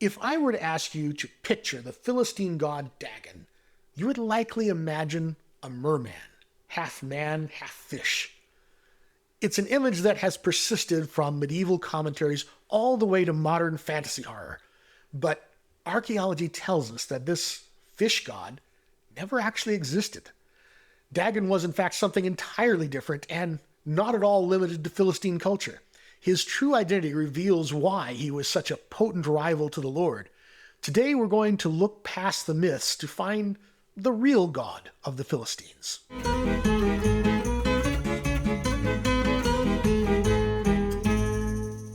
If I were to ask you to picture the Philistine god Dagon, you would likely imagine a merman, half man, half fish. It's an image that has persisted from medieval commentaries all the way to modern fantasy horror. But archaeology tells us that this fish god never actually existed. Dagon was in fact something entirely different and not at all limited to Philistine culture. His true identity reveals why he was such a potent rival to the Lord. Today we're going to look past the myths to find the real god of the Philistines.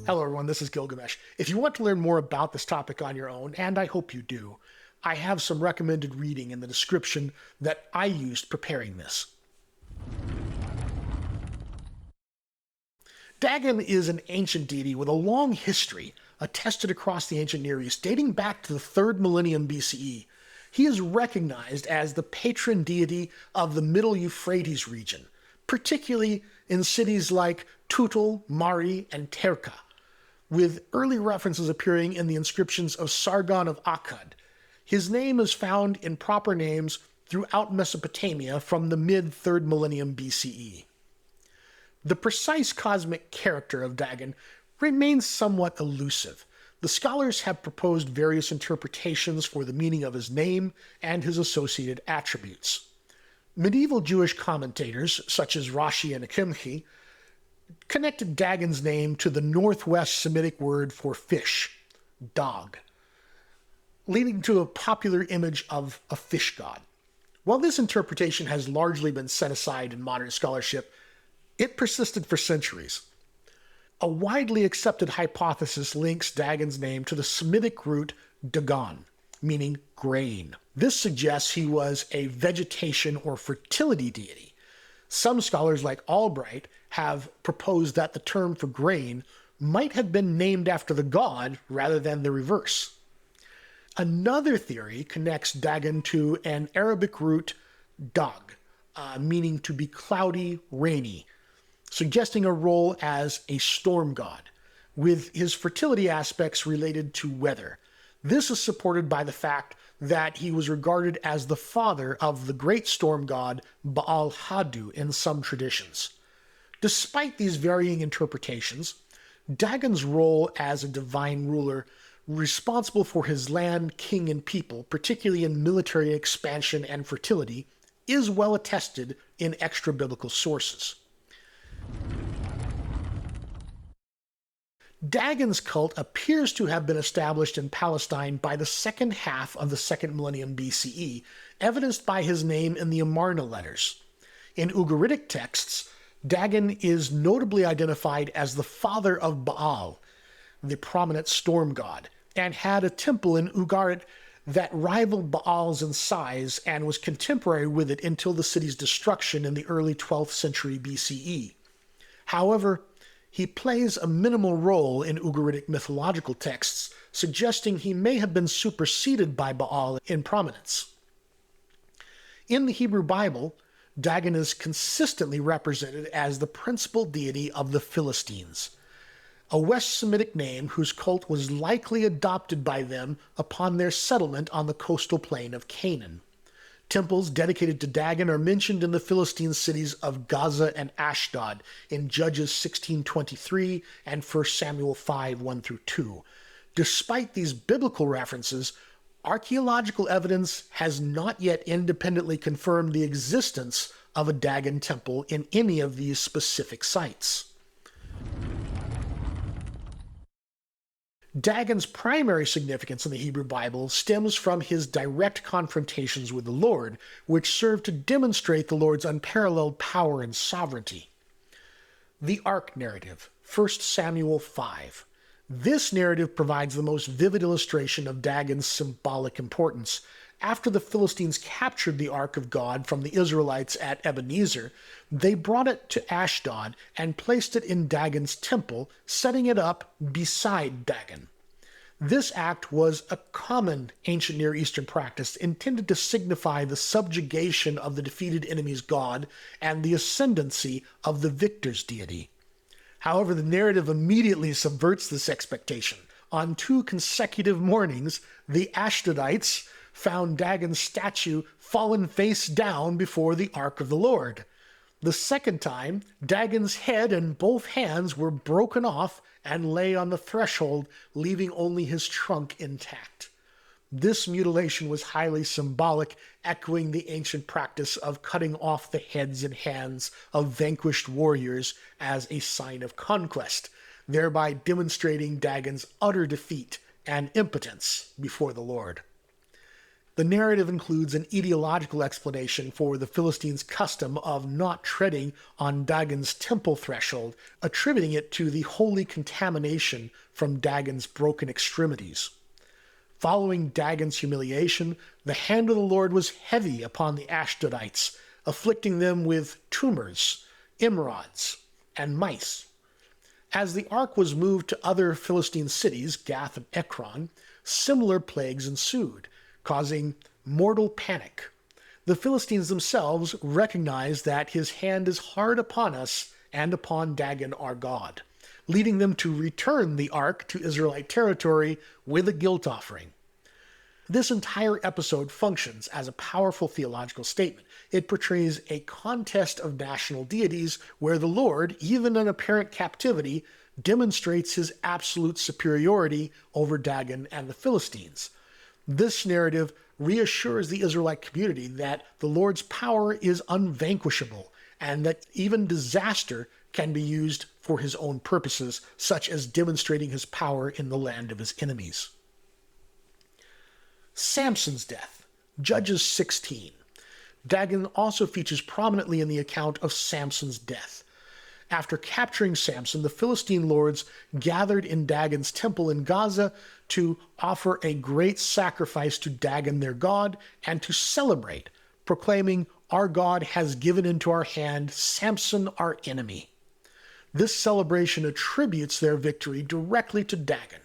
Hello everyone, this is Gilgamesh. If you want to learn more about this topic on your own, and I hope you do, I have some recommended reading in the description that I used preparing this. Dagon is an ancient deity with a long history attested across the ancient Near East, dating back to the 3rd millennium BCE. He is recognized as the patron deity of the Middle Euphrates region, particularly in cities like Tutul, Mari, and Terka, with early references appearing in the inscriptions of Sargon of Akkad. His name is found in proper names throughout Mesopotamia from the mid-3rd millennium BCE. The precise cosmic character of Dagon remains somewhat elusive. The scholars have proposed various interpretations for the meaning of his name and his associated attributes. Medieval Jewish commentators, such as Rashi and Akimchi, connected Dagon's name to the Northwest Semitic word for fish, dag, leading to a popular image of a fish god. While this interpretation has largely been set aside in modern scholarship, it persisted for centuries. A widely accepted hypothesis links Dagon's name to the Semitic root Dagon, meaning grain. This suggests he was a vegetation or fertility deity. Some scholars, like Albright, have proposed that the term for grain might have been named after the god rather than the reverse. Another theory connects Dagon to an Arabic root dag, meaning to be cloudy, rainy, suggesting a role as a storm god, with his fertility aspects related to weather. This is supported by the fact that he was regarded as the father of the great storm god Baal Hadu in some traditions. Despite these varying interpretations, Dagon's role as a divine ruler responsible for his land, king, and people, particularly in military expansion and fertility, is well attested in extrabiblical sources. Dagon's cult appears to have been established in Palestine by the second half of the 2nd millennium BCE, evidenced by his name in the Amarna letters. In Ugaritic texts, Dagon is notably identified as the father of Baal, the prominent storm god, and had a temple in Ugarit that rivaled Baal's in size and was contemporary with it until the city's destruction in the early 12th century BCE. However, he plays a minimal role in Ugaritic mythological texts, suggesting he may have been superseded by Baal in prominence. In the Hebrew Bible, Dagon is consistently represented as the principal deity of the Philistines, a West Semitic name whose cult was likely adopted by them upon their settlement on the coastal plain of Canaan. Temples dedicated to Dagon are mentioned in the Philistine cities of Gaza and Ashdod in Judges 16:23 and 1 Samuel 5:1-2. Despite these biblical references, archaeological evidence has not yet independently confirmed the existence of a Dagon temple in any of these specific sites. Dagon's primary significance in the Hebrew Bible stems from his direct confrontations with the Lord, which serve to demonstrate the Lord's unparalleled power and sovereignty. The Ark Narrative, 1 Samuel 5. This narrative provides the most vivid illustration of Dagon's symbolic importance. After the Philistines captured the Ark of God from the Israelites at Ebenezer, they brought it to Ashdod and placed it in Dagon's temple, setting it up beside Dagon. This act was a common ancient Near Eastern practice intended to signify the subjugation of the defeated enemy's god and the ascendancy of the victor's deity. However, the narrative immediately subverts this expectation. on 2 consecutive mornings, the Ashdodites found Dagon's statue fallen face down before the Ark of the Lord. The second time, Dagon's head and both hands were broken off and lay on the threshold, leaving only his trunk intact. This mutilation was highly symbolic, echoing the ancient practice of cutting off the heads and hands of vanquished warriors as a sign of conquest, thereby demonstrating Dagon's utter defeat and impotence before the Lord. The narrative includes an etiological explanation for the Philistines' custom of not treading on Dagon's temple threshold, attributing it to the holy contamination from Dagon's broken extremities. Following Dagon's humiliation, the hand of the Lord was heavy upon the Ashdodites, afflicting them with tumors, emerods, and mice. As the ark was moved to other Philistine cities, Gath and Ekron, similar plagues ensued, causing mortal panic. The Philistines themselves recognized that his hand is hard upon us and upon Dagon our God, leading them to return the ark to Israelite territory with a guilt offering. This entire episode functions as a powerful theological statement. It portrays a contest of national deities where the Lord, even in apparent captivity, demonstrates his absolute superiority over Dagon and the Philistines. This narrative reassures the Israelite community that the Lord's power is unvanquishable and that even disaster can be used for his own purposes, such as demonstrating his power in the land of his enemies. Samson's death, Judges 16. Dagon also features prominently in the account of Samson's death. After capturing Samson, the Philistine lords gathered in Dagon's temple in Gaza to offer a great sacrifice to Dagon their god and to celebrate, proclaiming, "Our God has given into our hand Samson our enemy." This celebration attributes their victory directly to Dagon.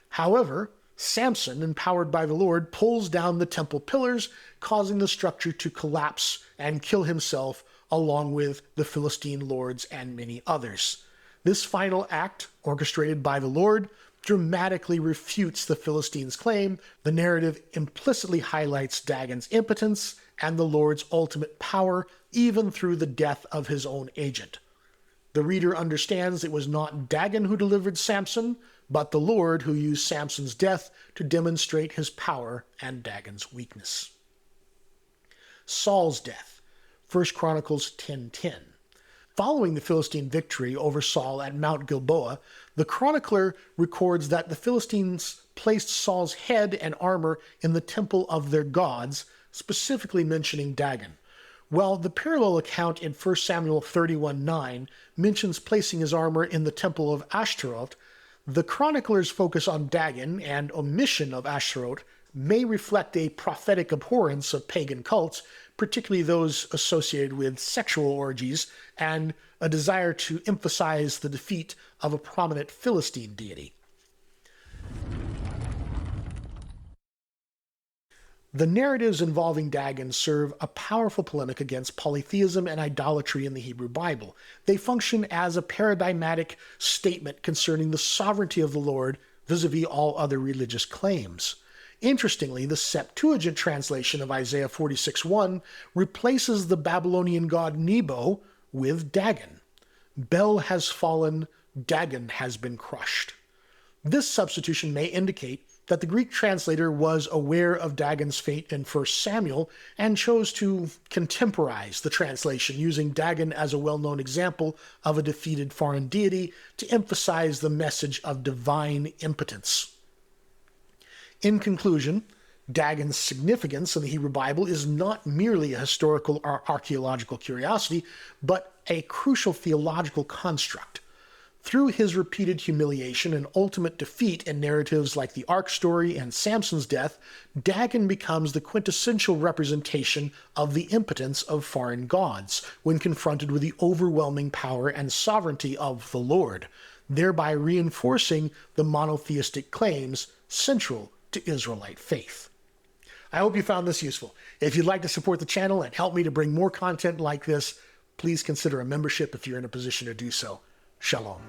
However, Samson, empowered by the Lord, pulls down the temple pillars, causing the structure to collapse and kill himself along with the Philistine lords and many others. This final act, orchestrated by the Lord, dramatically refutes the Philistines' claim. The narrative implicitly highlights Dagon's impotence and the Lord's ultimate power, even through the death of his own agent. The reader understands it was not Dagon who delivered Samson, but the Lord who used Samson's death to demonstrate his power and Dagon's weakness. Saul's death, 1 Chronicles 10:10. Following the Philistine victory over Saul at Mount Gilboa, the chronicler records that the Philistines placed Saul's head and armor in the temple of their gods, specifically mentioning Dagon. While the parallel account in 1 Samuel 31:9 mentions placing his armor in the temple of Ashtaroth, the chronicler's focus on Dagon and omission of Ashtaroth may reflect a prophetic abhorrence of pagan cults, particularly those associated with sexual orgies, and a desire to emphasize the defeat of a prominent Philistine deity. The narratives involving Dagon serve a powerful polemic against polytheism and idolatry in the Hebrew Bible. They function as a paradigmatic statement concerning the sovereignty of the Lord vis-a-vis all other religious claims. Interestingly, the Septuagint translation of Isaiah 46:1 replaces the Babylonian god Nebo with Dagon. Bel has fallen, Dagon has been crushed. This substitution may indicate that the Greek translator was aware of Dagon's fate in 1 Samuel and chose to contemporize the translation, using Dagon as a well-known example of a defeated foreign deity to emphasize the message of divine impotence. In conclusion, Dagon's significance in the Hebrew Bible is not merely a historical or archaeological curiosity, but a crucial theological construct. Through his repeated humiliation and ultimate defeat in narratives like the Ark story and Samson's death, Dagon becomes the quintessential representation of the impotence of foreign gods when confronted with the overwhelming power and sovereignty of the Lord, thereby reinforcing the monotheistic claims central to Israelite faith. I hope you found this useful. If you'd like to support the channel and help me to bring more content like this, please consider a membership if you're in a position to do so. Shalom.